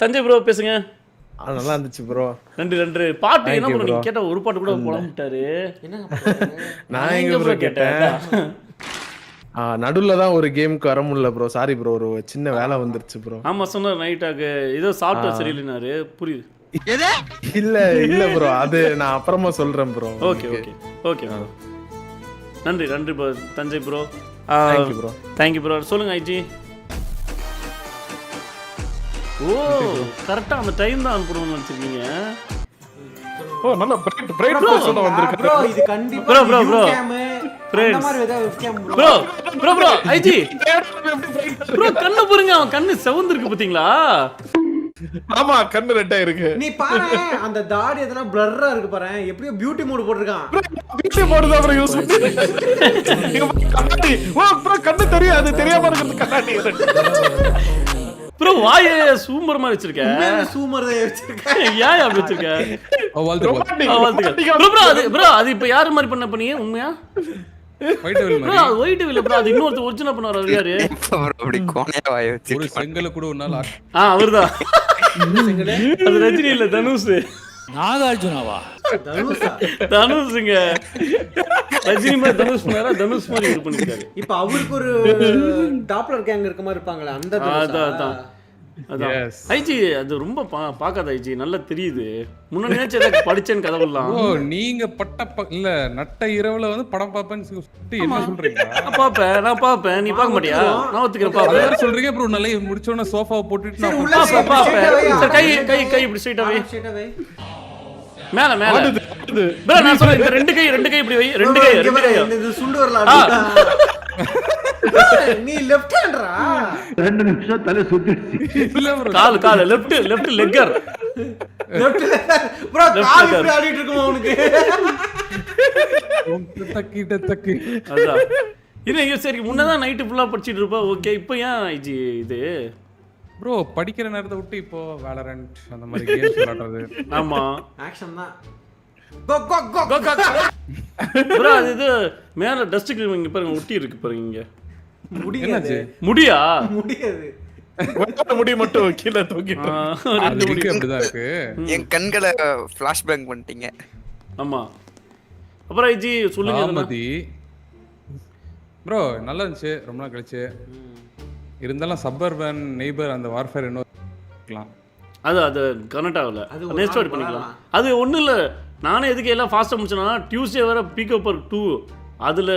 Thanjai bro பேசுங்க. நல்லா இருந்துச்சு ப்ரோ. நன்றி. பாட்டு என்ன ப்ரோ நீங்க கேட்ட ஒரு பாட்டு கூட போடமாட்டாரு. நான் எங்க ப்ரோ கேட்டேன். நடுவுல தான் ஒரு கேமுக்கு வர முடியல ப்ரோ. சாரி ப்ரோ, ஒரு சின்ன வேலை வந்துருச்சு ப்ரோ. ஆமா சொன்னார் நைட்டாக்கு ஏதோ சாப்பிட்டு சரியில்லைனாரு. புரியுது. இல்ல ப்ரோ, அது நான் அப்புறமா சொல்றேன் ப்ரோ. ஓகே நன்றி bro Thanjai bro. Thank you bro. சொல்லுங்க ஐஜி. ஓ கரெக்டா அந்த டைம் தான் அனுப்பணும்னு நினைச்சிருக்கீங்க. ஓ நல்லா பிரைட் பர்சன் வந்திருக்கு ப்ரோ. இது கண்டிப்பா ப்ரோ அந்த மாதிரி ஏதாவது ஸ்கேம் ப்ரோ ஐஜி ப்ரோ கண்ணு பாருங்க, அவன் கண்ணு செவந்திருக்கு பாத்தீங்களா? ஆமா கண்ணு ரெட்டா இருக்கு. நீ பாரு அந்த தாடி எதனா பிளர்ரா இருக்கு பாரு. எப்படியோ பியூட்டி மோட் போட்டுருக்கான். பியூட்டி மோட் தான் ப்ரோ யூஸ் பண்ணி. கண்ணாடி ஓ ப்ரோ கண்ணு தெரியும், அது தெரியாம இருக்குது கண்ணாடி. ப்ரோ வாயே சூமர் மாதிரி வச்சிருக்க. சூமர் தான் வச்சிருக்க. ஏன் அப்படி வச்சிருக்க? ப்ரோ அது இப்ப யாரு மாதிரி பண்ண பண்ணீங்க உண்மையா? ஒயிட் வில் மாதிரி. ஒயிட் வில் ப்ரோ அது இன்னொரு ஒரிஜினல் பண்ணாரு. அவர் யாரு? அப்படி கோணையா வாய் வச்சு ஒரு செங்கல கூட ஒரு நாள் அவர்தான். அது ரஜினி இல்ல தனுஷ். நாகார்ஜுனாவா? தனுஷுங்க. ரஜினி மாதிரி தனுஷ் பண்ணாரா? தனுஷ் மாதிரி இது பண்ணிருக்காரு. இப்ப அவருக்கு ஒரு டாப்லர் கேங் இருக்க மாதிரி இருப்பாங்களே அந்த அதான் ஐஜி அது ரொம்ப பாக்காத ஐஜி நல்லா தெரியுது. முன்னாடி ஏதாவது படிச்சேன்னு கதவெல்லாம். ஓ நீங்க இல்ல நட்ட இரவுல வந்து படம் பாப்பேன்னு என்ன சொல்றீங்க? நான் பாப்பேன் நீ பாக்க மாட்டியா? நான் ஒத்துக்கிறேன் பாப்பேன் சொல்றீங்க ப்ரோ. நல்லா முடிச்ச உடனே சோஃபாவை போட்டுட்டு நான் பாப்பேன். கை இப்படி ஸ்ட்ரைட்டா வை. மேல ப்ரோ நான் சொல்றேன் இந்த ரெண்டு கை இப்படி வை. ரெண்டு கை இது சுண்டு வரல. நீ லெஃப்ட் ஹேண்டரா? 2 நிமிஷம் தலை சுத்திடுச்சு. இல்ல bro call left லெக்கர். Bro call இப்படி ஆடிட்டு இருக்குமா உனக்கு? தக்கி அதான் இது சரி. முன்னதான் நைட் ஃபுல்லா படிச்சிட்டு இருப்பா. ஓகே இப்போ ஏன் ஐஜி இது ப்ரோ படிக்கிற நேரத்தை விட்டு இப்போ வேலரண்ட் அந்த மாதிரி கேம்ஸ் விளையாடுறது? ஆமா ஆக்ஷன் தான். ப்ரோ அது இது மேல டஸ்ட் கிரீம் இங்க பாருங்க ஒட்டி இருக்கு பாருங்க. இங்க முடியாது. முடியா? முடியாது. முடி மட்டும் கீழே தூக்கிட்டு அப்படிதான் இருக்கு. என் கண்களை ஃபிளாஷ் பேக் பண்ணிட்டீங்க. ஆமா அப்புறம் ஐஜி சொல்லுங்க. ஆமதி ப்ரோ நல்லா இருந்துச்சு ரொம்ப நாள் கழிச்சு. இருந்தாலும் சப்பர்பன் நெய்பர் அந்த வார்ஃபேர் இன்னும் அது கனெக்ட் ஆகல. நெக்ஸ்ட் ஸ்டார்ட் பண்ணிக்கலாம். அது ஒன்றும் இல்லை. நானே எதுக்கு எல்லாம் ஃபாஸ்ட்டாக முடிச்சேன்னா டியூஸ்டே வர பீக்கப் 2 அதில்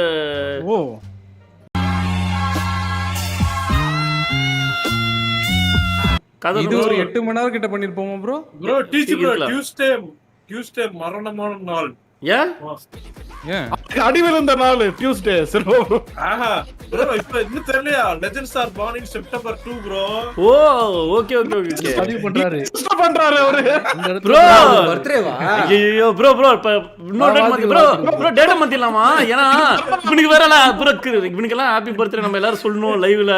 கதை இது ஒரு 8 மணி நேரம் கிட்ட பண்ணிருப்போமா ப்ரோ? டியூஸ்டே மரணமான நாள். ஏன் அடி விழுந்த நாள் டியூஸ்டே. ப்ரோ இப்ப இன்னும் தெரியலையா? Legends are born in September 2 bro. Oh okay பதிவு பண்றாரு அவரு. ப்ரோ பர்த்டேவா? ஐயோ ப்ரோ இப்ப இன்னொரு டேட் மாத்தி ப்ரோ டேட் மாத்திடலாமா? ஏன்னா இவனுக்கு வேறல ப்ரோ இவனுக்கெல்லாம் ஹாப்பி பர்த்டே நம்ம எல்லாரும் சொல்லணும் லைவ்ல.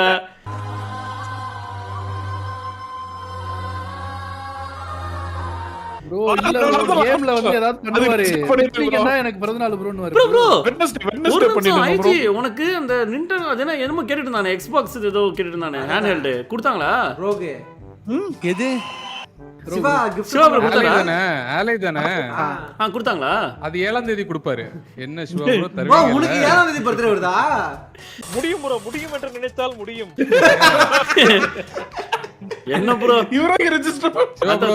ப்ரோ இல்ல கேம்ல வந்து ஏதாவது பண்ணுவாரு. எப்படின்னா எனக்கு பிறந்த நாள் ப்ரோன்னு வரும். ப்ரோ வெட்னஸ்டே பண்ணிடுங்க ப்ரோ. ஐஜி உனக்கு அந்த நிண்டெண்டோ அதென்ன என்னமோ கேட்டுட்டு இருந்தானே. எக்ஸ்பாக்ஸ் ஏதோ கேட்டுட்டு இருந்தானே. ஹேண்ட் ஹெல்ட் கொடுத்தாங்களா? ப்ரோக்கு எது சிவா கிஃப்ட் சிவா ப்ரோ கொடுத்தாரா? ஆலை தானே கொடுத்தாங்களா? அது 7ஆம் தேதி கொடுப்பாரு. என்ன சிவா ப்ரோ ப்ரோ தருவீங்க? உனக்கு 7ஆம் தேதி பர்த்டே வருதா? முடியும் என்று நினைத்தால் முடியும். என்ன ப்ரோ இவரே ரெஜிஸ்டர் ப்ரோ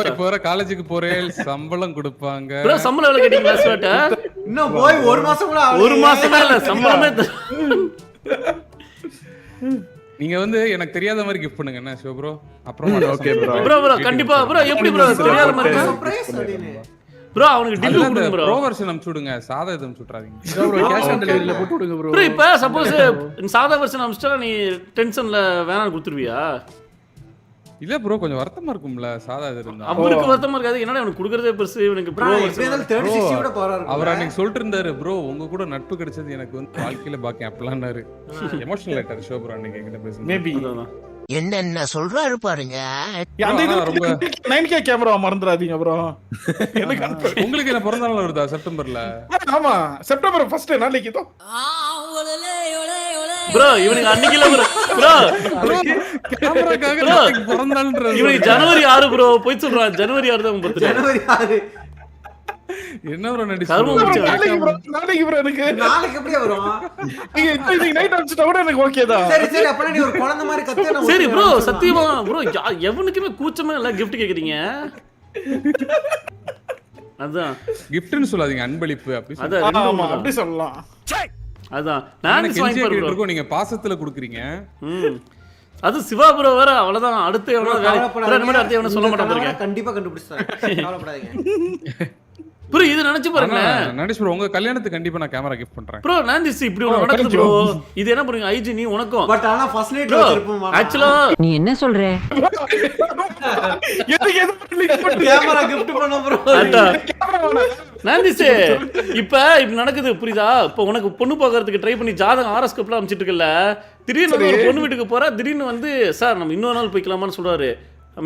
இப்போ வர காலேஜுக்கு போறேன் சம்பளம் கொடுப்பாங்க. ப்ரோ சம்பளம் எவ்வளவு கேட்டீங்களா ஸ்வெட்ட? இன்னும் போய் 1 மாசம் கூட ஆகல. 1 மாசமே இல்ல சம்பளமே. நீங்க வந்து எனக்கு தெரியாத மாதிரி கிஃப்ட் பண்ணுங்க என்ன சிவா ப்ரோ. அப்புறம் ஓகே ப்ரோ கண்டிப்பா ப்ரோ. எப்படி ப்ரோ தெரியாத மாதிரி சர்ப்ரைஸ் அப்படினே. ப்ரோ அவனுக்கு டில் கொடுங்க ப்ரோ. ப்ரோ வெர்ஷன் அனுப்பிச்சு விடுங்க. சாதா எதுவும் சுட்றாதீங்க ப்ரோ. கேஷ் ஆன் டெலிவரியில போட்டு விடுங்க ப்ரோ. ப்ரோ இப்ப சப்போஸ் சாதா வெர்ஷன் அனுப்பிச்சா நீ டென்ஷன்ல வேணாம் கொடுத்துருவியா? இல்ல ப்ரோ கொஞ்சம் வருத்தமா இருக்கும்ல சாதா இது இருந்தா. அவருக்கு வருத்தமா இருக்காது. என்னடா அவனுக்கு கொடுக்கறதே பெருசு. இவனுக்கு ப்ரோ வெர்ஷன் 36 விட போறா இருக்கு. அவர் அன்னைக்கு சொல்லிட்டு இருந்தாரு ப்ரோ உங்க கூட நட்பு கிடைச்சது எனக்கு வந்து வாழ்க்கையில பாக்கியம் அப்பலாம்னாரு. எமோஷனல் லைட்டர் ஷோ ப்ரோ அன்னைக்கு என்கிட்ட பேசுங்க. மேபி என்ன சொல்றாரு பாருங்க. அந்த இது ரொம்ப 9K கேமரா மறந்துடாதீங்க ப்ரோ. உங்களுக்கு என்ன பிறந்த நாள் வருதா செப்டம்பர்ல? ஆமா செப்டம்பர் 1 நாளைக்கு தான். ப்ரோ இவனுக்கு அன்னைக்கு இல்ல ப்ரோ கேமராக்காக bro. பிறந்தாள்ன்ற இவனுக்கு ஜனவரி 6 ப்ரோ போய் சொல்றான் ஜனவரி 6 தான் பர்த்டே ஜனவரி 6 என்ன ப்ரோ கருமம் நடிச்சு முடிச்சு. நாளைக்கு bro எனக்கு நாளைக்கு எப்படியா வரும்? நீங்க இன்னைக்கு நைட் அடிச்சிட்டா கூட எனக்கு ஓகே தான். சரி சரி அப்பனா நீ ஒரு குழந்தை மாதிரி கத்து நான் சரி ப்ரோ ஒத்துக்கிறேன். சத்தியமா ப்ரோ எவனுக்குமே கூச்சமே இல்ல gift கேக்குறீங்க அதான் கிஃப்ட்னு சொல்லாதீங்க அன்பளிப்பு அப்படி அதான் ஆமா ரெண்டு ஒண்ணு அப்படி சொல்லலாம். அதான் நான் வாங்கி பாரு bro. இருக்கோம் நீங்க பாசத்துல குடுக்குறீங்க அது சிவா ப்ரோ வேற அவ்வளவுதான் அடுத்து bro, எவனோ கவலைப்படாதீங்க. அடுத்து எவனோ சொல்ல இந்த மாட்டான் கனவை பாருங்க கண்டிப்பா கண்டுபிடிச்சிட்டேன். கவலைப்படாதீங்க. ப்ரோ இது நினைச்சு பாருங்க நடிச்சு ப்ரோ உங்க கல்யாணத்துக்கு கண்டிப்பா நான் கேமரா கிஃப்ட் பண்றேன் ப்ரோ நான் இப்படி ஒண்ணு நடக்குது ப்ரோ இது என்ன பண்ணுங்க ஐஜி நீ உனக்கும் பட் ஆனா ஃபர்ஸ்ட் நைட் ப்ரோ வச்சிருப்போம் மாமா. ஆக்சுவலா நீ என்ன சொல்ற? எதுக்கு எது பண்ணி கேமரா gift பண்ணோம் ப்ரோ. நாந்திசே இப்ப நடக்குது புரியுதா இப்ப உனக்கு பொண்ணு பார்க்கறதுக்கு ட்ரை பண்ணி ஜாதகம் ஆர்எஸ்கப்லாம் அனுப்பிச்சிட்டு இருக்கல திடீர்னு ஒரு பொண்ணு வீட்டுக்கு போறா திடீர்னு வந்து சார் நம்ம இன்னொரு நாள் போய்க்கலாமான்னு சொல்றாரு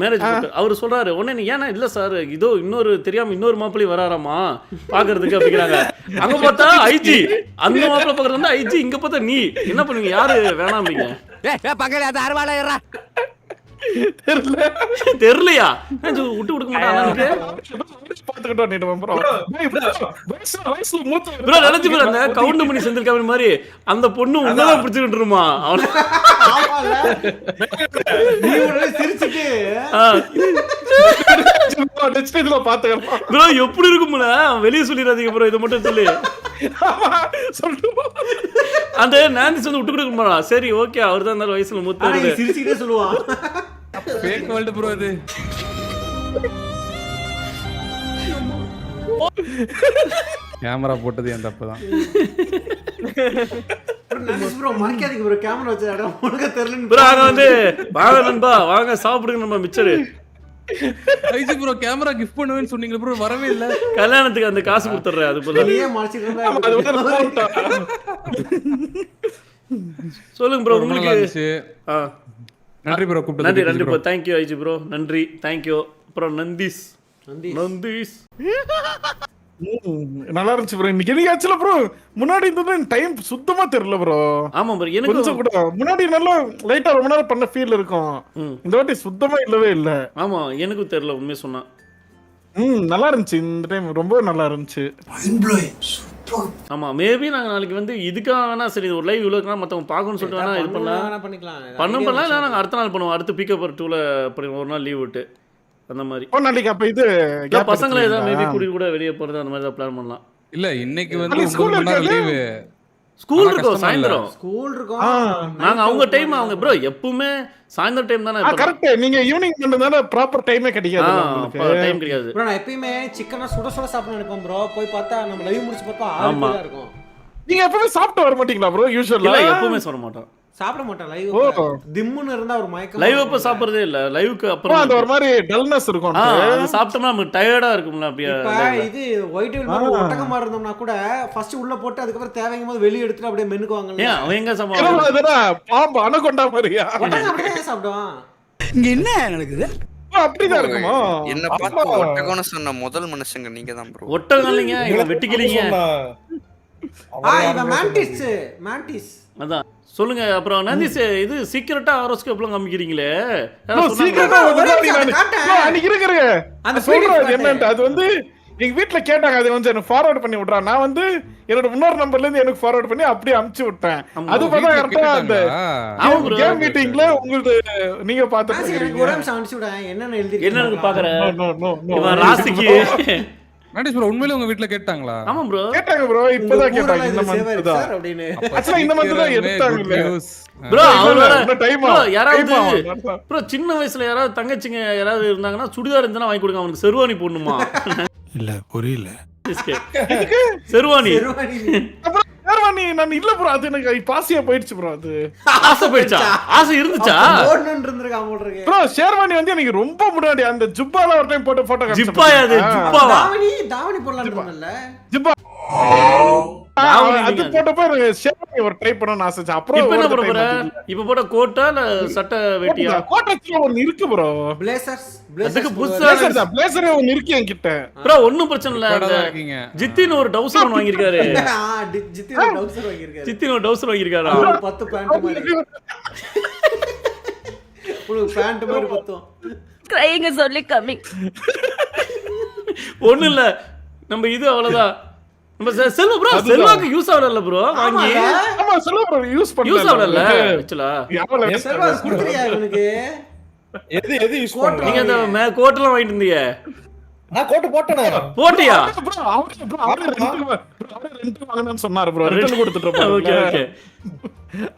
மேரேஜ் அவர் சொல்றாரு உடனே நீ ஏன்னா இல்ல சார் இதோ இன்னொரு தெரியாம இன்னொரு மாப்பிள்ளை வராராமா பாக்குறதுக்கு அப்படிங்கிறாங்க அங்க பார்த்தா ஐஜி அந்த மாப்பிள்ளை பாக்குறது வந்து ஐஜி இங்க பார்த்தா நீ என்ன பண்ணுவீங்க யாரு வேணாம்பீங்க தெரியலையா விட்டு கொடுக்க மாட்டாங்க பாத்துக்கிட்டோம் நீ bro. வயசுல மூத்த ப்ரோ நினைச்சு பாரு அந்த கவுண்ட் பண்ணி செந்தில் மாதிரி அந்த பொண்ணு உன்னதான் பிடிச்சிட்டு இருமா அவன ஆமால. நீ உடனே சிரிச்சிட்டு நெக்ஸ்ட் இதுல பாத்துக்கலாம். ப்ரோ எப்படி இருக்கும்ல வெளிய சொல்லிராதீங்க ப்ரோ இத மட்டும் சொல்லு சொல்லுமா அந்த நாந்திஸ் வந்து விட்டு கொடுக்க மாட்டா சரி ஓகே அவர் தான் அந்த வயசுல ஆனா மூத்தவர் நீ சிரிச்சிட்டே சொல்லுவான். ஃபேக் வேர்ல்ட் ப்ரோ அது கேமரா போட்டது என் தப்புதான் ப்ரோ மறக்காதீங்க ப்ரோ கேமரா வச்ச இடம் உனக்கு தெரியலன்னு ப்ரோ அங்க வந்து வாங்க நண்பா வாங்க சாப்பிடுங்க நம்ம மிச்சரு ஐஜி ப்ரோ கேமரா கிஃப்ட் பண்ணுவேன்னு சொன்னீங்க ப்ரோ வரவே இல்ல கல்யாணத்துக்கு அந்த காசு கொடுத்துறேன் அது போல நீயே மறைச்சிட்டு இருந்தா அது வந்து போட்டா. சொல்லுங்க ப்ரோ ரொம்ப நல்லா உங்களுக்கு இருந்துச்சு ஆ நன்றி ப்ரோ கூப்பிட்டது நன்றி நன்றி ப்ரோ தேங்க்யூ ஐஜி ப்ரோ நன்றி தேங்க்யூ அப்புறம் நந்தீஸ் நல்லா இருந்துச்சு ப்ரோ. இன்னைக்கு எனக்கு ஆக்சுவலா ப்ரோ முன்னாடி இருந்தது டைம் சுத்தமா தெரியல ப்ரோ. ஆமா ப்ரோ எனக்கு கொஞ்சம் கூட முன்னாடி நல்லா லைட்டா ரொம்ப நேரம் பண்ண ஃபீல் இருக்கும். இந்த வாட்டி சுத்தமா இல்லவே இல்ல. ஆமா எனக்கும் தெரியல உண்மையை சொன்னா நல்லா இருந்துச்சு இந்த டைம் ரொம்ப நல்லா இருந்துச்சு. ஆமா மேபி நாங்க நாளைக்கு வந்து இதுக்காக வேணா சரி ஒரு லைவ் இவ்வளோ மத்தவங்க பார்க்கணும்னு சொல்லிட்டு வேணா இது பண்ணலாம் பண்ணலாம் இல்லை நாங்கள் அடுத்த நாள் பண்ணுவோம் அடுத்து பிக்கப் 2ல ஒரு நாள் லீவ் விட்டு அந்த மாதிரி நாளைக்கு அப்ப இது பசங்களை ஏதாவது மேபி கூட்டிட்டு கூட வெளியே போறது அந்த மாதிரி தான் பிளான் பண்ணலாம் இல்ல இன்னைக்கு வந்து 9 மணி நேரம் லீவு ஸ்கூல் இருக்கும் சாயந்தரம் ஸ்கூல் இருக்கும் நாங்க அவங்க டைம் அவங்க ப்ரோ எப்பவுமே சாயந்தரம் டைம் தானே கரெக்ட் நீங்க ஈவினிங் பண்றதால ப்ராப்பர் டைமே கிடைக்காது உங்களுக்கு டைம் கிடைக்காது ப்ரோ நான் எப்பயுமே சிக்கனா சுட சுட சாப்பிட நினைப்பேன் ப்ரோ போய் பார்த்தா நம்ம லைவ் முடிச்சு பார்த்தா 6 ஆமா. தான் இருக்கும் நீங்க எப்பவுமே சாப்பிட்டு வர மாட்டீங்களா ப்ரோ யூசுவலா இல்ல எப்பவுமே சொல்ல மாட்டோம் சாப்பிட மாட்டேன் லைவ் திம்முன்னு இருந்தா ஒரு மயக்கம் லைவ் அப்ப சாப்பிடுறதே இல்ல லைவுக்கு அப்புறம் அந்த ஒரு மாதிரி டல்னஸ் இருக்கும் அது சாப்பிட்டோம்னா நமக்கு டயர்டா இருக்கும்ல அப்படியே இப்ப இது ஒயிட் வில் மாதிரி ஒட்டகமா இருந்தோம்னா கூட ஃபர்ஸ்ட் உள்ள போட்டு அதுக்கப்புறம் தேவைங்கும் போது வெளிய எடுத்துட்டு அப்படியே மென்னுக்குவாங்க ஏன் அவன் எங்க சாப்பிடுவான் பாம்பு அனகொண்டா மாதிரியா ஒட்டகம் அப்படியே சாப்பிடுவான் இங்க என்ன நடக்குது? அப்படிதான் இருக்குமா என்ன பார்த்து ஒட்டகம்னு சொன்ன முதல் மனுஷங்க நீங்க தான் ப்ரோ. ஒட்டகம் இல்லைங்க இவன் வெட்டிக்கிளிங்க இவன் மேண்டிஸ் அதான் சொல்லுங்க அப்புறம் நந்திஸ் இது சீக்கிரட்டா ஹாரோஸ்கோப்லாம் காமிக்கிறீங்களே சீக்கிரமா அன்னைக்கு இருக்கிற அந்த சொல்றது என்னன்ட்டு அது வந்து எங்க வீட்டுல கேட்டாங்க அது கொஞ்சம் எனக்கு ஃபார்வர்ட் பண்ணி விட்றா நான் வந்து என்னோட இன்னொரு நம்பர்ல இருந்து எனக்கு ஃபார்வர்ட் பண்ணி அப்படியே அனுப்பிச்சு விட்டேன் அது பார்த்தா கரெக்டா அந்த கேம் மீட்டிங்ல உங்களுக்கு நீங்க பாத்துட்டு எனக்கு ஒரு நிமிஷம் அனுப்பிச்சு விட என்னன்னு எழுதி என்னன்னு பாக்குறேன் ராசிக்கு நடிஸ் ப்ரோ உண்மையிலே உங்க வீட்ல கேட்டாங்களா? ஆமா ப்ரோ கேட்டாங்க ப்ரோ இப்போதான் கேட்டாங்க இந்த மந்த் தான் அப்படினு அச்சா இந்த மந்த் தான் எடுத்தாங்க ப்ரோ அவரோட டைம் ப்ரோ யாராவது ப்ரோ சின்ன வயசுல யாராவது தங்கச்சிங்க யாராவது இருந்தாங்கன்னா சுடிதார் இருந்தா வாங்கி கொடுங்க அவனுக்கு செர்வானி போடணுமா இல்ல புரியல செர்வானி ஷேர்வானி நான் இல்ல ப்ரோ அது எனக்கு பாசியா போயிடுச்சு ப்ரோ அது ஆசை போயிடுச்சா ஆசை இருந்துச்சா போடணும்னு இருந்திருக்கான் போல இருக்கு ப்ரோ ஷேர்வானி வந்து எனக்கு ரொம்ப முன்னாடி அந்த ஜுப்பால ஒரு டைம் போட்டு போட்டோ ஜிப்பாயா அது ஜிப்பாவா தாவணி போடலாம்னு சொன்னல ஜிப்பா அது போட்டப்ப ஷேர்வானி ஒரு ட்ரை பண்ணணும்னு ஆசை அப்புறம் இப்ப என்ன ஒரு போட time போற மாத்திட்டீங்க. இப்ப போட கோட்டா இல்ல சட்டை வேட்டியா கோட்டத்துல ஒன்னு இருக்கு ப்ரோ பிளேசர்ஸ் அதுக்கு புதுசா பிளேசர் தான் பிளேசரே ஒன்னு இருக்கு என்கிட்ட ப்ரோ ஒண்ணும் பிரச்சனை இல்ல அந்த இருக்கீங்க ஜித்தின் ஒரு டவுசர் ஒன்று வாங்கியிருக்காரு ஜித்தி டவுசர் வாங்கியிருக்காரு ஜித்தின் ஒரு டவுசர் வாங்கியிருக்காரா ஒரு 10 பேண்ட் மாதிரி ஒரு பேண்ட் மாதிரி பத்தும் crying is only coming. ஒண்ணும் இல்ல நம்ம இது அவ்வளவுதான் நம்ம செல்வா ப்ரோ செல்வாக்கு யூஸ் ஆகல ப்ரோ வாங்கி ஆமா சொல்ல ப்ரோ யூஸ் பண்ணல யூஸ் ஆகல ஆக்சுவலா செல்வா குடுக்குறியா இவனுக்கு எது யூஸ் கோட் நீங்க அந்த கோட்டெல்லாம் வாங்கிட்டு இருந்தீங்க நான் கோட்டு போட்டேனே. போட்டியா ப்ரோ அவரே ரெண்ட் வாங்கணும்னு சொன்னாரு ப்ரோ ரிட்டர்ன் கொடுத்துட்டு இருப்பாரு ஓகே ஓகே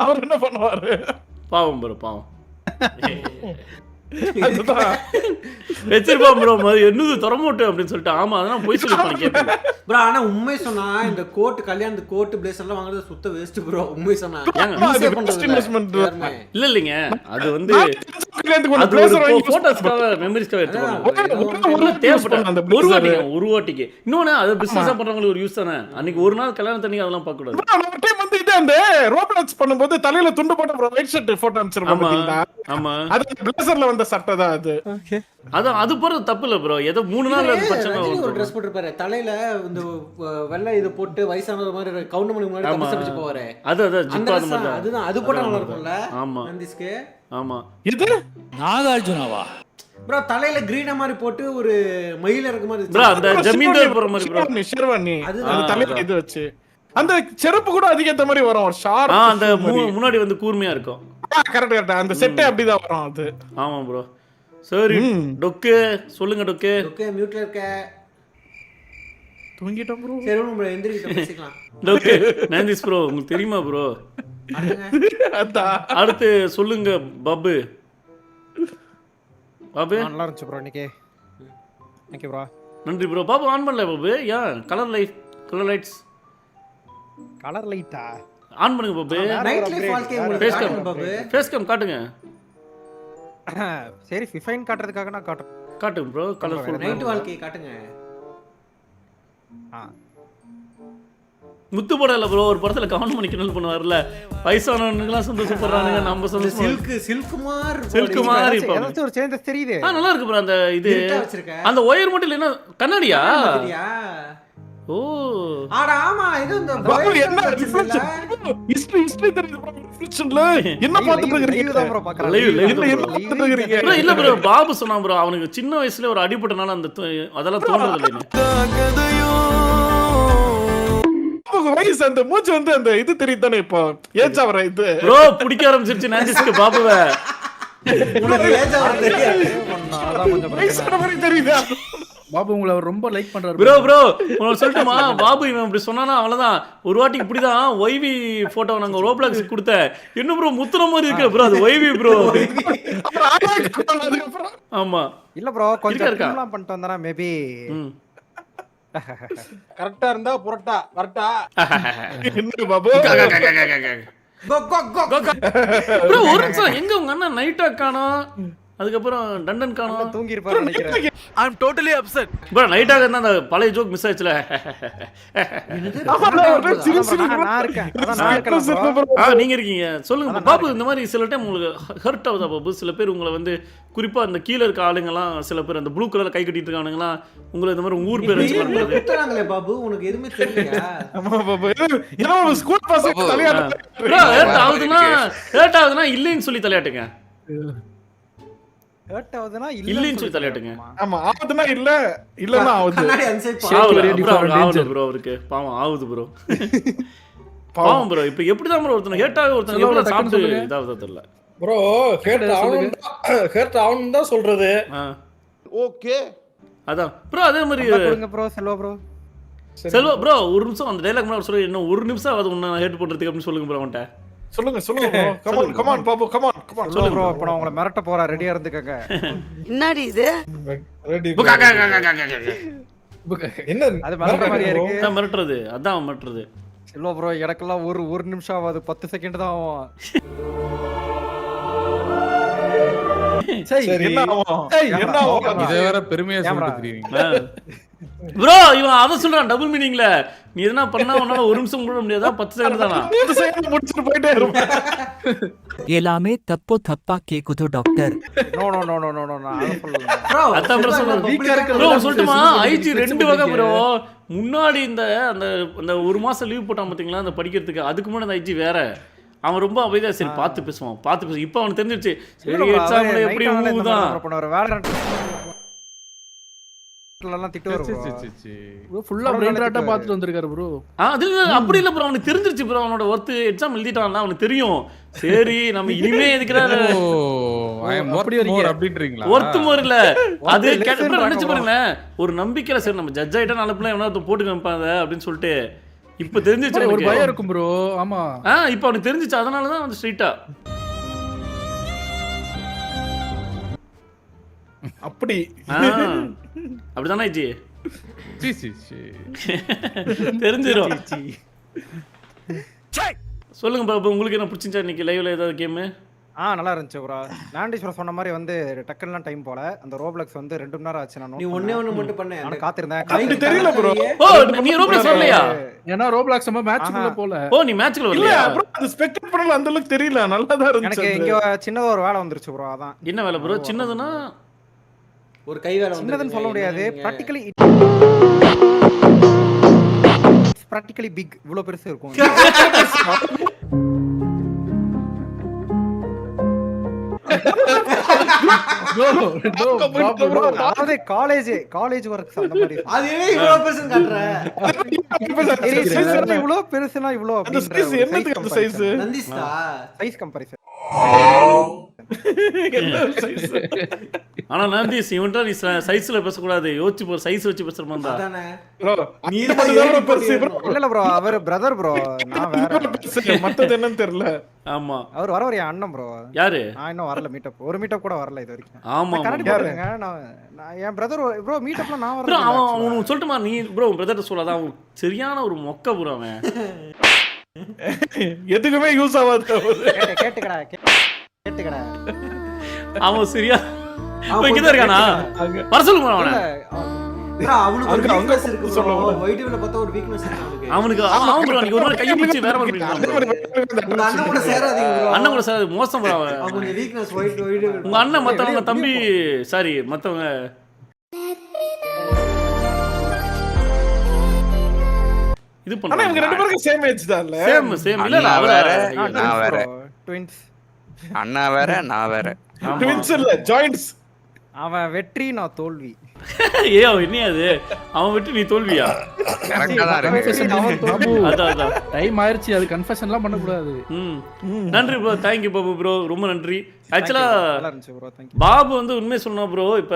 அவர் என்ன பண்ணுவாரு பாவம் ப்ரோ பாவம் அதுதான் வச்சிருப்பான் ப்ரோ என்னது தரமோட்டு அப்படின்னு சொல்லிட்டு ஆமா அதெல்லாம் போய் சொல்லி கேட்பேன் ப்ரோ ஆனா உண்மை சொன்னா இந்த கோட் கல்யாணத்து கோட் பிளேசர்லாம் வாங்குறது சுத்த வேஸ்ட் ப்ரோ உண்மை சொன்னா ஏங்க? use ஏ அது பண்றது best இல்ல. investment. யாருமே. இல்ல இல்லைங்க அது வந்து கல்யாணத்துக்கு ஒரு அது blazer ஒரு வாங்கி use போட்டோஸ்க்காக மெமரிஸ்க்காக எடுத்துக்கோங்க ஒரு தேவைப்படும் அந்த ஒரு blazer. வாட்டிங்க ஒரு வாட்டிக்கு இன்னொன்னு அது பிசினஸா பண்றவங்களுக்கு ஒரு யூஸ் தானே அன்னைக்கு ஒரு நாள் கல்யாணம் தண்ணி அதெல்லாம் பார்க்க கூடாது bro, நம்ம டைம் வந்து இது அந்த ரோப்ளாக்ஸ் பண்ணும்போது தலையில துண்டு போட்ட ப்ரோ ஒயிட் ஷர்ட் போட்டோ அனுப்பிச்சிருப்போம் ஆமா பாத்தீங்களா ஆமா அது பிளேசர்ல வந்த சட்டை தான் அது அதான் அது போறது தப்பு இல்ல ப்ரோ ஏதோ 3 நாள் அது பிரச்சனை ரஜினி ஒரு வரும் ட்ரெஸ் போட்டுருப்பாரு தலையில இந்த வெள்ளை இது போட்டு வயசானது மாதிரி கவுண்டமணிக்கு முன்னாடி ஆமா. கப்பஸ் வச்சு போவாரு அது அந்த ஜிப்பா அந்த dress மாதிரி தான், அதுதான் அது போட்டா நல்லா இருக்கும்ல ஆமா நந்திஸ்க்கு ஆமா இது நாகார்ஜுனாவா ப்ரோ தலையில கிரீன மாதிரி போட்டு ஒரு மயில இருக்க மாதிரி ப்ரோ அந்த ஜமீன்தார் போற மாதிரி ப்ரோ ஷெர்வானி அதுதான். அது தலையில இது வச்சு அந்த செருப்பு கூட அதிகேத்த மாதிரி வரும் ஒரு ஷார்ப் அந்த முன்னாடி வந்து கூர்மையா இருக்கும் கரெக்ட் கரெக்ட் அந்த செட்டே அப்படிதான் வரும் அது ஆமா ப்ரோ சரி டொக்கு சொல்லுங்க டொக்கு ஓகே மியூட்ல இருக்க தூங்கிட்டோம் ப்ரோ சரி ப்ரோ எந்திரிக்கிட்ட பேசிக்கலாம் டொக்கு நந்திஸ் ப்ரோ உங்களுக்கு தெரியுமா ப்ரோ அதான் அடுத்து சொல்லுங்க பாபு பாபு நல்லா இருந்துச்சு ப்ரோ இன்னைக்கு தேங்க்யூ ப்ரோ நன்றி ப்ரோ பாபு ஆன் பண்ணல பாபு ஏன் கலர் லைட்ஸ் கலர் லைட்டா ஆன் பண்ணுங்க பாபு நைட் லைஃப் வாழ்க்கை உங்களுக்கு ஃபேஸ் காட்டுங்க கேம் பாபு ஃபேஸ் கேம் காட்டுங்க சரி ஃபிஃபைன் காட்டுறதுக்காக நான் காட்டுறேன் காட்டுங்க ப்ரோ கலர்ஃபுல் நைட் வாழ்க்கையை காட்டுங்க முத்து படம் இல்ல ப்ரோ ஒரு படத்துல கவுண்ட் பண்ணிக்கணும் பண்ணுவார்ல வயசானவனுக்குலாம் சந்தோஷப்படுறானுங்க நம்ம சந்தோஷம் சில்க் மாதிரி இருப்பாங்க. ஏதாச்சும் ஒரு சேஞ்சஸ் தெரியுது நல்லா இருக்கு ப்ரோ அந்த இது இருட்டா வச்சிருக்க. அந்த ஒயர் மட்டும் இல்ல என்ன கண்ணாடியா சரியா ஓ ஆட ஆமா இது இந்த பாபு wire என்ன வச்சிருந்தீல்ல? ஹிஸ்டரி தெரியுது ப்ரோ ரிஃப்ளெக்ஷன்ல என்ன பாத்துட்டு இருக்கீங்க தான் ப்ரோ பார்க்கறேன் Live, live என்ன bro. என்ன பாத்துட்டு இருக்கீங்க bro, இல்ல ப்ரோ பாபு சொன்னா ப்ரோ அவனுக்கு சின்ன வயசுல ஒரு அடிபட்டனால அந்த அதெல்லாம் தோன்றது இல்லைன்னு வயசு அந்த மூச்சு வந்து அந்த இது தெரியுது தானே இப்போ ஏஜ் ஆவற இது ப்ரோ பிடிக்க ஆரம்பிச்சிருச்சு நான்சிஸ்க்கு பாபுவை உனக்கு ஏஜ் ஆகுது தெரியாது. அதான் கொஞ்சம் வயசான மாதிரி தெரியுதா பாபு உங்களை அவர் ரொம்ப லைக் பண்றாரு ப்ரோ உனக்கு சொல்லட்டுமா பாபு இவன் இப்படி சொன்னானா அவ்வளவுதான் ஒரு வாட்டி இப்படிதான் ஒய்வி போட்டோ நாங்க ரோப்ளாக்ஸ் கொடுத்தேன் இன்னும் ப்ரோ முத்துற மாதிரி இருக்கு ப்ரோ அது ஒய்வி ப்ரோ அதுக்கப்புறம் ஆமா இல்ல ப்ரோ கொஞ்சம் இருக்கா? எல்லாம் பண்ணிட்டு வந்தா மேபி ம். கரெக்டா இருந்தா புரட்டா வரட்டா. என்ன பாபு கோ கோ கோ ப்ரோ ஒரு நிமிஷம் எங்க உங்க அண்ணன் நைட்டா காணோம் அதுக்கப்புறம் டண்டன் காணோம் தூங்கி இருப்பாரு நினைக்கிறேன் ஐ அம் டோட்டலி அப்செட் ப்ரோ நைட்டாக இருந்தா அந்த பழைய ஜோக் மிஸ் ஆயிடுச்சுல நான் இருக்கேன் அதான் நான் இருக்கேன் bro. நீங்க இருக்கீங்க சொல்லுங்க பாபு இந்த மாதிரி சில டைம் உங்களுக்கு ஹர்ட் ஆகுதா பாபு சில பேர் உங்களை வந்து குறிப்பா அந்த கீழ இருக்க ஆளுங்கலாம் சில பேர் அந்த ப்ளூ கலர்ல கை கட்டிட்டு இருக்கானுங்கலாம் உங்களை இந்த மாதிரி உங்க ஊர் பேர் வச்சு பண்றது குத்துறாங்களே பாபு உனக்கு எதுவுமே தெரியலையா ஆமா பாபு ஏன்னா ஸ்கூல் பசங்க ப்ரோ தலையாட்டு ஹர்ட் ஆகுதுன்னா இல்லைன்னு சொல்லி தலையாட்டுங்க ஹர்ட் ஆகுதுன்னா இல்லைன்னு சொல்லி தலையாட்டுங்க ஆமா ஆகுதுன்னா இல்ல இல்லன்னா ஆகுது கண்ணாடி அன்சைட் ஆகுது ப்ரோ அவருக்கு பாவம் ஆகுது ப்ரோ பாவம் ப்ரோ இப்போ எப்படிதான் ப்ரோ ஒருத்தன் ஹேட்டாக ஒருத்தன் எப்படி சாப்பிட்டு இதாவது தெரியல ப்ரோ ஹேர்ட் ஆகணும் தான் சொல்றது. ஓகே அதான் ப்ரோ அதே மாதிரி கொடுங்க bro Selva bro Selva bro ஒரு நிமிஷம் அந்த டைலாக் முன்னாடி சொல்லி இன்னும் ஒரு நிமிஷம் ஆகுது உன்னை ஹேட் பண்றதுக்கு அப்படின்னு சொல்லுங்க ப்ரோ அவன்கிட்ட சொல்லுங்க come on Babu come on சொல்லுங்க ப்ரோ இப்போ நான் உங்களை மிரட்ட போறேன் ரெடியா இருந்துக்கங்க என்னடி இது ரெடி என்ன அது மிரட்ட மாதிரியா இருக்கு அதான் மிரட்டுறது அதான் அவன் மிரட்டுறது செல்வா ப்ரோ எனக்கெல்லாம் ஒரு நிமிஷம் ஆகாது 10 செகண்ட் தான் ஆகும் சரி என்ன ஆகும் என்ன ஆகும் இதை வேற பெருமையா கேமரா. சொல்லிட்டு தெரியுங்க ப்ரோ இவன் அதை சொல்றான் டபுள் மீனிங்ல. நீ எதனா பண்ணா உன்னால ஒரு நிமிஷம் கூட முடியாதா? 10 செகண்ட் தானா? முடிச்சுட்டு போயிட்டே இருப்பேன். எல்லாமே தப்போ தப்பா கேக்குது doctor. No no no no no no நான் அத சொல்லல. ப்ரோ அதான் ப்ரோ சொல்றேன். ப்ரோ சொல்லட்டுமா? ஐஜி 2 வகை ப்ரோ. முன்னாடி இந்த அந்த ஒரு மாசம் லீவ் போட்டான் பாத்தீங்களா அந்த படிக்கிறதுக்கு, அதுக்கு முன்னாடி அந்த ஐஜி வேற. அவன் ரொம்ப அமைதியா சரி பார்த்து பேசுவான் பார்த்து பேசுவான். இப்போ அவனுக்கு தெரிஞ்சிருச்சு சரி எக்ஸாம்ல எப்படி மூவ்தான் பண்ணுவாரு வேலரண்ட் எல்லாம் திட்டு வரும் ப்ரோ ஃபுல்லா பிரெயின் ராட்டா பார்த்துட்டு வந்திருக்காரு ப்ரோ. அது அப்படி இல்ல ப்ரோ, அவனுக்கு தெரிஞ்சிருச்சு ப்ரோ. அவனோட ஒர்த் எக்ஸாம் எழுதிட்டான்ல அவனுக்கு தெரியும். சரி நம்ம இனிமே எதுக்குறாரு அப்படின்றீங்களா? ஒர்த் மோர் இல்ல அது கேட்டு நினைச்சு பாருங்க. ஒரு நம்பிக்கையில சரி நம்ம ஜட்ஜ் ஆயிட்டா நல்ல பிள்ளை எவனா போட்டு காமிப்பாங்க அப்படின்னு சொல்லிட்டு இப்ப தெரிஞ்சிச்சு. ஒரு பயம் இருக்கும் ப்ரோ. ஆமா இப்ப அவனுக்கு தெரிஞ்சிச்சு. அதனாலதான் வந்து ஸ்ட்ரைட்டா அப்படி அப்படிதானே ஜி சி சி சி தெரிஞ்சிரும். சொல்லுங்க பாபு, உங்களுக்கு என்ன பிடிச்சிருச்சா இன்னைக்கு லைவ்ல ஏதாவது கேம்? நல்லா இருந்துச்சு ப்ரோ. லாண்டீஸ்வரர் சொன்ன மாதிரி வந்து டக்குலாம் டைம் போல. அந்த ரோப்ளக்ஸ் வந்து 2 மணி நேரம் ஆச்சு. நான் நீ ஒண்ணே ஒண்ணு மட்டும் பண்ணு. நான் காத்திருந்தேன். அப்படி தெரியல ப்ரோ. ஓ நீ ரோப்ளக்ஸ் வரலையா? ஏன்னா ரோப்ளாக்ஸ் நம்ம மேட்ச்க்குள்ள போல. ஓ நீ மேட்ச்ல இல்ல வரலையா? ப்ரோ அது ஸ்பெக்டேட் பண்ணல அந்த அளவுக்கு தெரியல. நல்லா தான் இருந்துச்சு. எனக்கு இங்க சின்னதா ஒரு வேலை வந்துருச்சு ப்ரோ. அதான் என்ன வேலை ப்ரோ? சின்னதுன்னா ஒரு கை வேலை சின்னதுன்னு சொல்ல முடியாது. பிராக்டிகலி பிக் இவ்வளவு பெருசு இருக்கும். அதாவது காலேஜ் ஒர்க்ஸ் அந்த மாதிரி. அது ஏன் இவ்வளவு பெருசு காட்ற? இவ்வளவு பெருசுனா இவ்வளவு அந்த சைஸ் என்னதுக்கு அந்த சைஸ்? நந்திஸ்டா size comparison. ஆனா நந்திஸ் இவன்டா நீ சைஸ்ல பேசக்கூடாது. யோசிச்சு போ, சைஸ் வச்சு பேசுற மாதிரி தான். அதானே ப்ரோ நீ மட்டும் பெருசு ப்ரோ. இல்ல ப்ரோ அவர் பிரதர் ப்ரோ. நான் வேற மத்தது என்னன்னு தெரியல. ஆமா அவர் வரவர் என் அண்ணன் ப்ரோ. யாரு? நான் இன்னும் வரல மீட்டப். ஒரு மீட்டப் கூட வரல இது வரைக்கும். ஆமா கரெக்ட் பாருங்க. நான் என் பிரதர் ப்ரோ மீட்டப்ல நான் ப்ரோ வரல. அவன் சொல்லட்டுமா நீ ப்ரோ பிரதர் சொல்லாத. அவன் சரியான ஒரு மொக்க ப்ரோ. அவன் எதுக்குமே யூஸ் ஆகாது. கேட்டுக்கடா கேட்டுக்கடா. அவன் சரியா இங்கதான் இருக்கானா? வர சொல்லுங்க அவனை. அவனுக்கு ஒரு வீக்னஸ் இருக்கு ப்ரோ. வைடிவ்ல பார்த்தா ஒரு வீக்னஸ் இருக்கு அவனுக்கு. அவன் ப்ரோ நீங்க ஒரு நாள் கையை பிடிச்சி வேற மாதிரி பண்ணிட்டான். உங்க அண்ணன் கூட சேராதீங்க ப்ரோ. அண்ணன் கூட சேராது மோசம் ப்ரோ. அவன் கொஞ்சம் வீக்னஸ் வைடிவ். உங்க அண்ணன் மத்தவங்க தம்பி சாரி மத்தவங்க இது ஆனா இவங்க ரெண்டு பண்றாங்க. பேரும் சேம் ஏஜ் தான்ல. சேம் இல்ல இல்ல அவர நான் வேற. ட்வின்ஸ். அண்ணா வேற நான் வேற. ட்வின்ஸ் இல்ல ஜாயிண்ட்ஸ். அவன் வெற்றி நான் தோல்வி. ஏய் என்ன அது? அவன் விட்டு நீ தோல்வியா? கரெக்ட்டா தான் இருக்கு. அதான் டைம் ஆயிருச்சு. அது கன்ஃபெஷன்லாம் பண்ண கூடாது. நன்றி bro. Thank you Babu bro. ரொம்ப நன்றி. ஆக்சுவலா நல்லா இருந்துச்சு ப்ரோ. Thank you. பாபு வந்து உண்மையை சொன்னா ப்ரோ இப்ப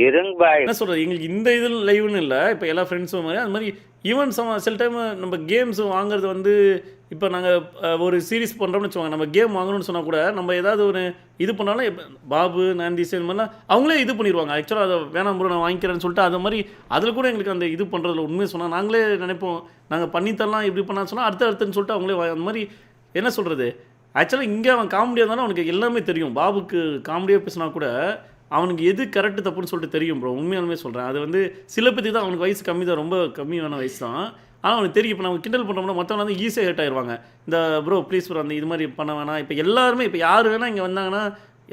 என்ன சொல்றது எங்களுக்கு இந்த இதில் லைவ்னு இல்லை. இப்போ எல்லா ஃப்ரெண்ட்ஸும் மாதிரி அது மாதிரி ஈவன் சில டைம் நம்ம கேம்ஸ் வாங்குறது வந்து இப்போ நாங்கள் ஒரு சீரிஸ் பண்ணுறோம்னு வச்சுக்கோங்க. நம்ம கேம் வாங்கணும்னு சொன்னால் கூட நம்ம ஏதாவது ஒரு இது பண்ணாலும் இப்போ பாபு நாந்திஸ் இது மாதிரிலாம் அவங்களே இது பண்ணிடுவாங்க. ஆக்சுவலாக அதை வேணாம் ப்ரோ நான் வாங்கிக்கிறேன்னு சொல்லிட்டு அது மாதிரி அதில் கூட எங்களுக்கு அந்த இது பண்ணுறதுல உண்மையை சொன்னால் நாங்களே நினைப்போம் நாங்கள் பண்ணித்தரலாம் இப்படி பண்ணான்னு சொன்னால் அடுத்தடுத்துன்னு சொல்லிட்டு அவங்களே அந்த மாதிரி என்ன சொல்கிறது. ஆக்சுவலாக இங்கே அவன் காமெடியாக இருந்தாலும் அவனுக்கு எல்லாமே தெரியும். பாபுக்கு காமெடியாக பேசினா கூட அவனுக்கு எது கரெக்டு தப்புன்னு சொல்லிட்டு தெரியும் ப்ரோ. உண்மையாலுமே சொல்கிறேன். அது வந்து சில பற்றி தான் அவனுக்கு வயசு கம்மி தான், ரொம்ப கம்மியான வயசு தான். ஆனால் அவனுக்கு தெரியும். இப்போ நம்ம கிண்டல் பண்ணுறோம்னா மற்றவங்க வந்து ஈஸியாக ஹேட் ஆயிடுவாங்க. இந்த ப்ரோ ப்ளீஸ் ப்ரோ அந்த இது மாதிரி பண்ண வேணாம். இப்போ எல்லாருமே இப்போ யார் வேணால் இங்கே வந்தாங்கன்னா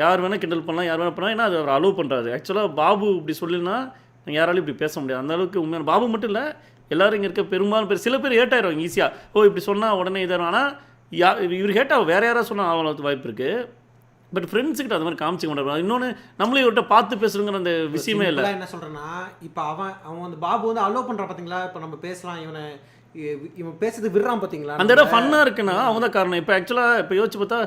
யார் வேணால் கிண்டல் பண்ணலாம், யார் வேணால் பண்ணலாம். ஏன்னா அது அவர் அலோவ் பண்ணுறாரு. ஆக்சுவலாக பாபு இப்படி சொல்லினா யாராலையும் இப்படி பேச முடியாது. அந்த அளவுக்கு உண்மையான பாபு மட்டும் இல்லை எல்லோரும் இங்கே இருக்க பெரும்பாலும் பேர் சில பேர் ஹேட் ஆயிடுவாங்க ஈஸியாக. ஓ இப்படி சொன்னால் உடனே இதாகும். ஆனால் இவர் ஹேட்டாக வேறு யாராவது சொன்னால் அவ்வளோ வாய்ப்பு இருக்குது. பட் ஃப்ரெண்ட்ஸுக்கிட்ட அது மாதிரி காமிச்சிக்க மாட்டாங்க. இன்னொன்று நம்மளே இவர்கிட்ட பார்த்து பேசுறங்கிற அந்த விஷயமே இல்லை. என்ன சொல்கிறேன்னா இப்போ அவன் வந்து பாபு வந்து அலோவ் பண்ணுறான் பார்த்தீங்களா. இப்போ நம்ம பேசலாம் இவன் பேசுறது விடுறான் பார்த்தீங்களா. அந்த இடம் ஃபன்னாக இருக்குன்னா அவங்க தான் காரணம். இப்போ ஆக்சுவலாக இப்போ யோசிச்சு பார்த்தா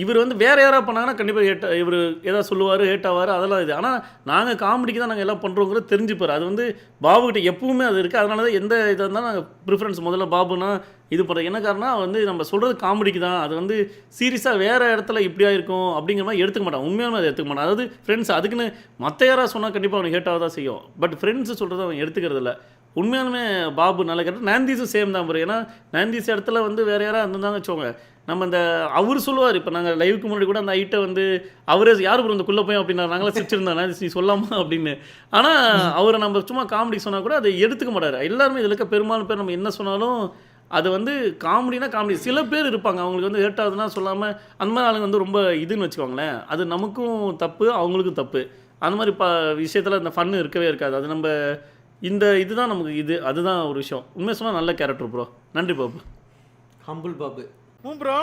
இவர் வந்து வேறு யாராவது பண்ணாங்கன்னா கண்டிப்பாக இவர் ஏதாவது சொல்லுவார் ஹேட் ஆவார் அதெல்லாம் இது. ஆனால் நாங்கள் காமெடிக்கு தான் நாங்கள் எல்லாம் பண்ணுறோங்கிறது தெரிஞ்சுப்பார். அது வந்து பாபுக்கிட்ட எப்பவுமே அது இருக்குது. அதனால தான் எந்த இதாக இருந்தாலும் நாங்கள் ப்ரிஃபரன்ஸ் முதல்ல பாபுனா இது பண்ணுறது. என்ன காரணம் வந்து நம்ம சொல்கிறது காமெடிக்கு தான். அது வந்து சீரியஸாக வேறு இடத்துல இப்படியா இருக்கும் அப்படிங்கிற மாதிரி எடுத்துக்க மாட்டான். உண்மையான அதை எடுத்துக்க மாட்டான். அதாவது ஃப்ரெண்ட்ஸ் அதுக்குன்னு மற்ற யாராவது சொன்னால் கண்டிப்பாக அவனுக்கு ஹேட்டாக தான் செய்யும். பட் ஃப்ரெண்ட்ஸு சொல்கிறது அவன் எடுத்துக்கிறது இல்லை. உண்மையாலுமே பாபு நல்ல கேரக்டர். நாந்தீஸும் சேம் தான் ப்ரோ. ஏன்னா நாந்தீஸ் இடத்துல வந்து வேறு யாராவது இருந்தாங்க வச்சுக்கோங்க நம்ம இந்த அவர் சொல்லுவார், இப்போ நாங்கள் லைவுக்கு முன்னாடி கூட அந்த ஐட்டை வந்து அவரே யார் ப்ரோ இந்த குள்ளே போய் அப்படின்னா நாங்களாம் சிரிச்சிருந்தோம், நீ சொல்லாமா அப்படின்னு. ஆனால் அவரை நம்ம சும்மா காமெடி சொன்னால் கூட அதை எடுத்துக்க மாட்டார். எல்லாருமே இதில் இருக்க பெரும்பாலும் பேர் நம்ம என்ன சொன்னாலும் அது வந்து காமெடினா காமெடி. சில பேர் இருப்பாங்க அவங்களுக்கு வந்து ஹேட் ஆகுதுன்னா சொல்லாமல் அந்த மாதிரி ஆளுங்க வந்து ரொம்ப இதுன்னு வச்சுக்கோங்களேன். அது நமக்கும் தப்பு, அவங்களுக்கும் தப்பு. அந்த மாதிரி விஷயத்தில் அந்த ஃபன்னு இருக்கவே இருக்காது. அது நம்ம இந்த இதுதான் நமக்கு அதுதான் ஒரு விஷயம். உண்மையாக சொன்னால் நல்ல கேரக்டர் ப்ரோ. நன்றி பாபு. ஹம்பிள் பாபு. ப்ரோ